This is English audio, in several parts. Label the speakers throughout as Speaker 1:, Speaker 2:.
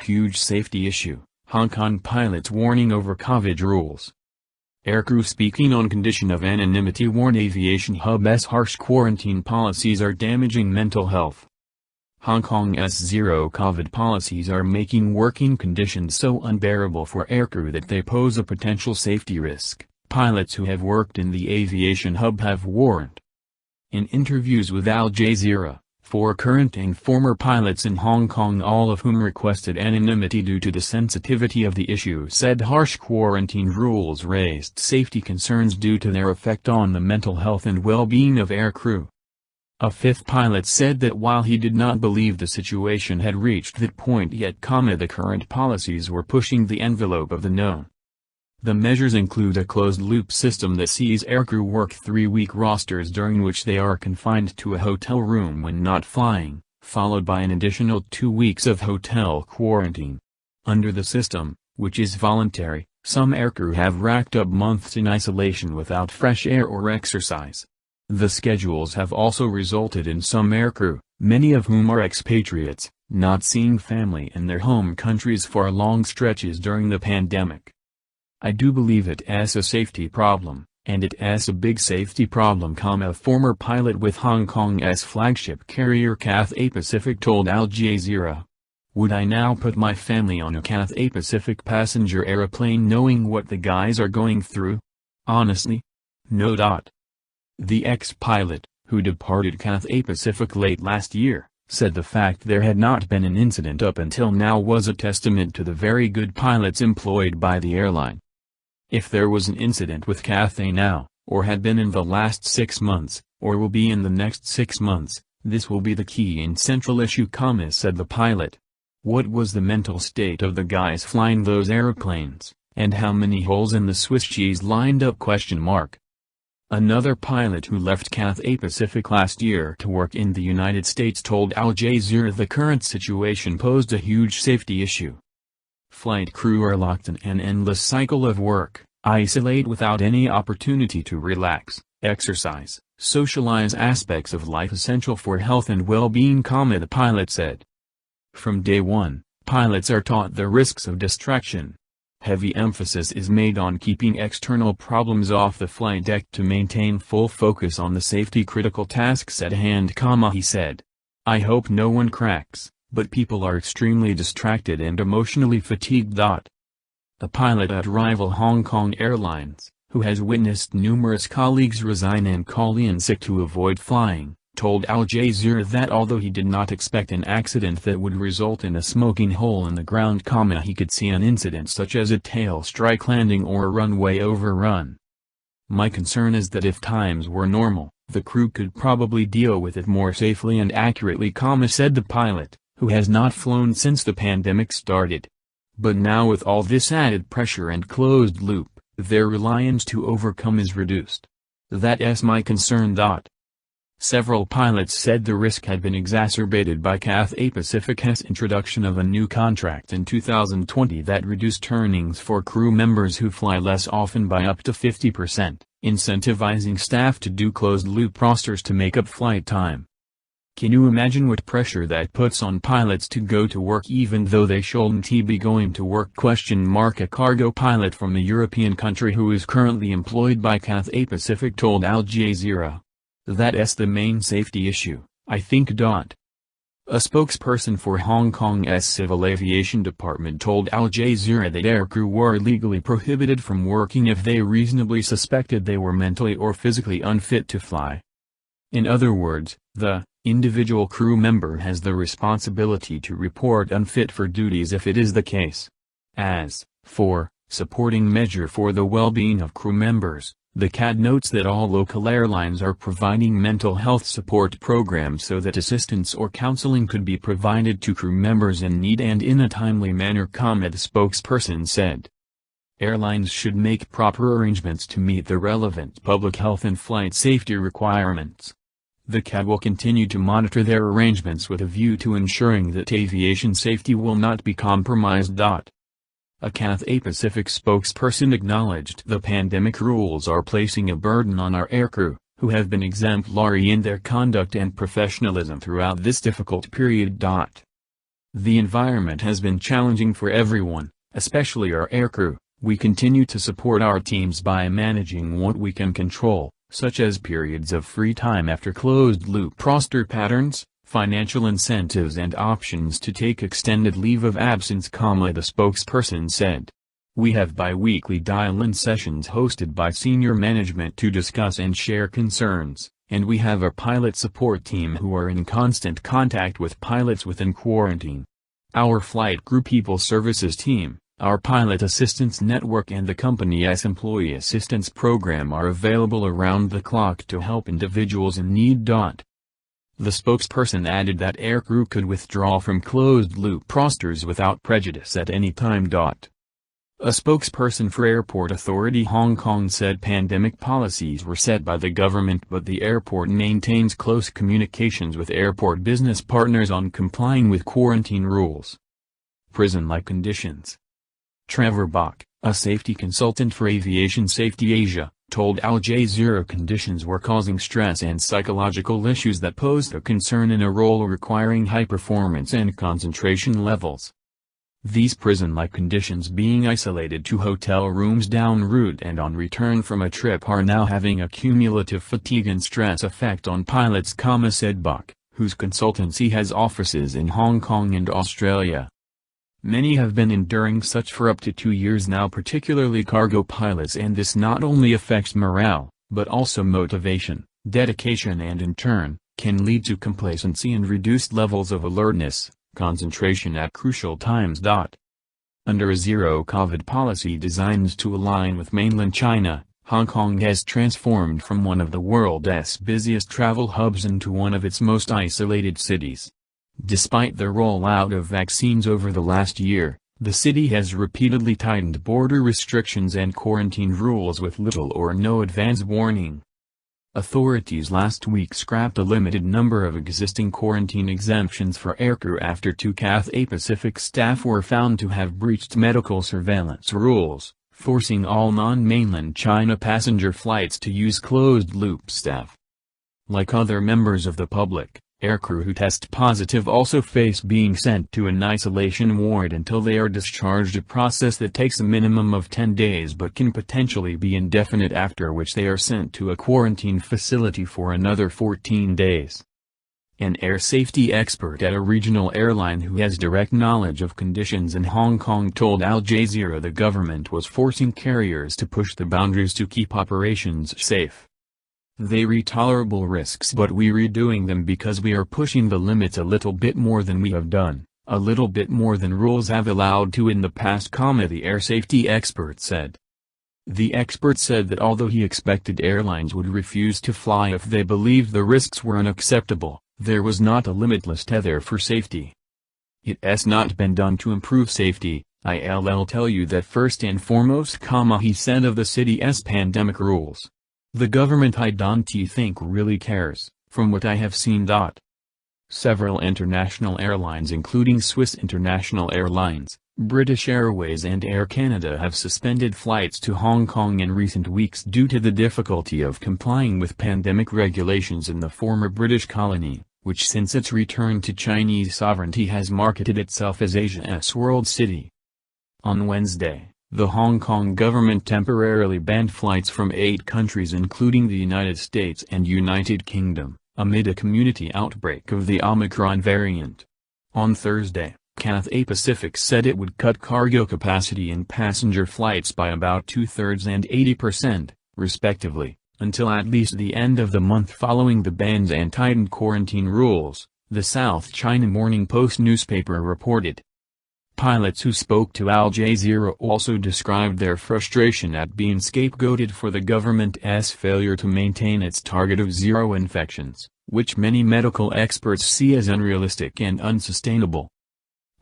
Speaker 1: Huge safety issue, Hong Kong pilots warning over COVID rules. Aircrew speaking on condition of anonymity warned aviation hub's harsh quarantine policies are damaging mental health. Hong Kong's zero-COVID policies are making working conditions so unbearable for aircrew that they pose a potential safety risk, pilots who have worked in the aviation hub have warned. In interviews with Al Jazeera, 4 current and former pilots in Hong Kong, all of whom requested anonymity due to the sensitivity of the issue, said harsh quarantine rules raised safety concerns due to their effect on the mental health and well-being of aircrew. A 5th pilot said that while he did not believe the situation had reached that point yet, the current policies were pushing the envelope of the known. The measures include a closed-loop system that sees aircrew work 3-week rosters during which they are confined to a hotel room when not flying, followed by an additional 2 weeks of hotel quarantine. Under the system, which is voluntary, some aircrew have racked up months in isolation without fresh air or exercise. The schedules have also resulted in some aircrew, many of whom are expatriates, not seeing family in their home countries for long stretches during the pandemic. I do believe it's a safety problem, and it's a big safety problem, a former pilot with Hong Kong's flagship carrier Cathay Pacific told Al Jazeera. Would I now put my family on a Cathay Pacific passenger aeroplane knowing what the guys are going through? Honestly? No. The ex-pilot, who departed Cathay Pacific late last year, said the fact there had not been an incident up until now was a testament to the very good pilots employed by the airline. If there was an incident with Cathay now, or had been in the last 6 months, or will be in the next 6 months, this will be the key and central issue, said the pilot. What was the mental state of the guys flying those airplanes, and how many holes in the Swiss cheese lined up? Another pilot who left Cathay Pacific last year to work in the United States told Al Jazeera the current situation posed a huge safety issue. Flight crew are locked in an endless cycle of work, isolate without any opportunity to relax, exercise, socialize, aspects of life essential for health and well-being, the pilot said. From day one, pilots are taught the risks of distraction. Heavy emphasis is made on keeping external problems off the flight deck to maintain full focus on the safety-critical tasks at hand, he said. I hope no one cracks, but people are extremely distracted and emotionally fatigued. A pilot at rival Hong Kong Airlines, who has witnessed numerous colleagues resign and call in sick to avoid flying, told Al Jazeera that although he did not expect an accident that would result in a smoking hole in the ground, he could see an incident such as a tail strike landing or a runway overrun. My concern is that if times were normal, the crew could probably deal with it more safely and accurately, said the pilot, who has not flown since the pandemic started. But now with all this added pressure and closed loop, their reliance to overcome is reduced. That's my concern. Several pilots said the risk had been exacerbated by Cathay Pacific's introduction of a new contract in 2020 that reduced earnings for crew members who fly less often by up to 50%, incentivizing staff to do closed-loop rosters to make up flight time. Can you imagine what pressure that puts on pilots to go to work even though they shouldn't be going to work? A cargo pilot from a European country who is currently employed by Cathay Pacific told Al Jazeera. That's the main safety issue, I think. A spokesperson for Hong Kong's Civil Aviation Department told Al Jazeera that aircrew were legally prohibited from working if they reasonably suspected they were mentally or physically unfit to fly. In other words, the individual crew member has the responsibility to report unfit for duties if it is the case. As for supporting measure for the well-being of crew members, the CAD notes that all local airlines are providing mental health support programs so that assistance or counseling could be provided to crew members in need and in a timely manner, the spokesperson said. Airlines should make proper arrangements to meet the relevant public health and flight safety requirements. The CAD will continue to monitor their arrangements with a view to ensuring that aviation safety will not be compromised. A Cathay Pacific spokesperson acknowledged the pandemic rules are placing a burden on our aircrew, who have been exemplary in their conduct and professionalism throughout this difficult period. The environment has been challenging for everyone, especially our aircrew. We continue to support our teams by managing what we can control, such as periods of free time after closed-loop roster patterns, financial incentives and options to take extended leave of absence, the spokesperson said. We have bi-weekly dial-in sessions hosted by senior management to discuss and share concerns, and we have a pilot support team who are in constant contact with pilots within quarantine. Our flight crew people services team, our pilot assistance network and the company's employee assistance program are available around the clock to help individuals in need. The spokesperson added that aircrew could withdraw from closed-loop rosters without prejudice at any time. A spokesperson for Airport Authority Hong Kong said pandemic policies were set by the government, but the airport maintains close communications with airport business partners on complying with quarantine rules. Prison-like conditions. Trevor Bach, a safety consultant for Aviation Safety Asia, told Al Jazeera conditions were causing stress and psychological issues that posed a concern in a role requiring high performance and concentration levels. These prison-like conditions, being isolated to hotel rooms en route and on return from a trip, are now having a cumulative fatigue and stress effect on pilots, said Bach, whose consultancy has offices in Hong Kong and Australia. Many have been enduring such for up to 2 years now, particularly cargo pilots, and this not only affects morale, but also motivation, dedication, and in turn, can lead to complacency and reduced levels of alertness, concentration at crucial times. Under a zero-COVID policy designed to align with mainland China, Hong Kong has transformed from one of the world's busiest travel hubs into one of its most isolated cities. Despite the rollout of vaccines over the last year, the city has repeatedly tightened border restrictions and quarantine rules with little or no advance warning. Authorities last week scrapped a limited number of existing quarantine exemptions for aircrew after 2 Cathay Pacific staff were found to have breached medical surveillance rules, forcing all non-mainland China passenger flights to use closed-loop staff. Like other members of the public, aircrew who test positive also face being sent to an isolation ward until they are discharged, a process that takes a minimum of 10 days but can potentially be indefinite, after which they are sent to a quarantine facility for another 14 days. An air safety expert at a regional airline who has direct knowledge of conditions in Hong Kong told Al Jazeera the government was forcing carriers to push the boundaries to keep operations safe. They are tolerable risks, but we are doing them because we are pushing the limits a little bit more than we have done, a little bit more than rules have allowed to in the past, the air safety expert said. The expert said that although he expected airlines would refuse to fly if they believed the risks were unacceptable, there was not a limitless tether for safety. It has not been done to improve safety. I'll tell you that first and foremost, he said of the city's pandemic rules. The government I don't think really cares, from what I have seen. Several international airlines including Swiss International Airlines, British Airways and Air Canada have suspended flights to Hong Kong in recent weeks due to the difficulty of complying with pandemic regulations in the former British colony, which since its return to Chinese sovereignty has marketed itself as Asia's world city. On Wednesday, the Hong Kong government temporarily banned flights from 8 countries including the United States and United Kingdom, amid a community outbreak of the Omicron variant. On Thursday, Cathay Pacific said it would cut cargo capacity in passenger flights by about 2/3 and 80%, respectively, until at least the end of the month following the bans and tightened quarantine rules, the South China Morning Post newspaper reported. Pilots who spoke to Al Jazeera also described their frustration at being scapegoated for the government's failure to maintain its target of 0 infections, which many medical experts see as unrealistic and unsustainable.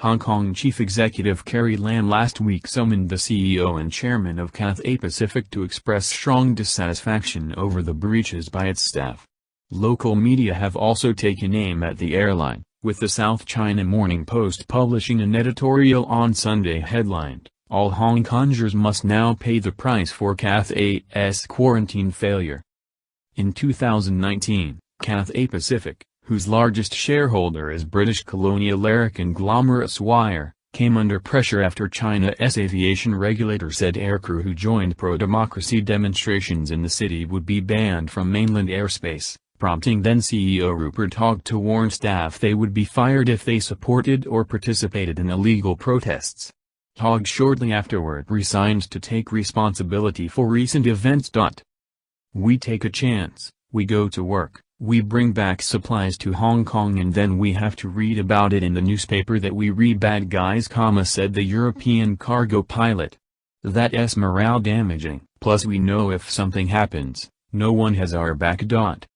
Speaker 1: Hong Kong Chief Executive Carrie Lam last week summoned the CEO and chairman of Cathay Pacific to express strong dissatisfaction over the breaches by its staff. Local media have also taken aim at the airline, with the South China Morning Post publishing an editorial on Sunday headlined, "All Hong Kongers must now pay the price for Cathay's quarantine failure." In 2019, Cathay Pacific, whose largest shareholder is British colonial air conglomerate Swire, came under pressure after China's aviation regulator said aircrew who joined pro-democracy demonstrations in the city would be banned from mainland airspace, prompting then CEO Rupert Hogg to warn staff they would be fired if they supported or participated in illegal protests. Hogg shortly afterward resigned to take responsibility for recent events. "We take a chance, we go to work, we bring back supplies to Hong Kong and then we have to read about it in the newspaper that we read bad guys," said the European cargo pilot. "That's morale damaging, plus we know if something happens, no one has our back."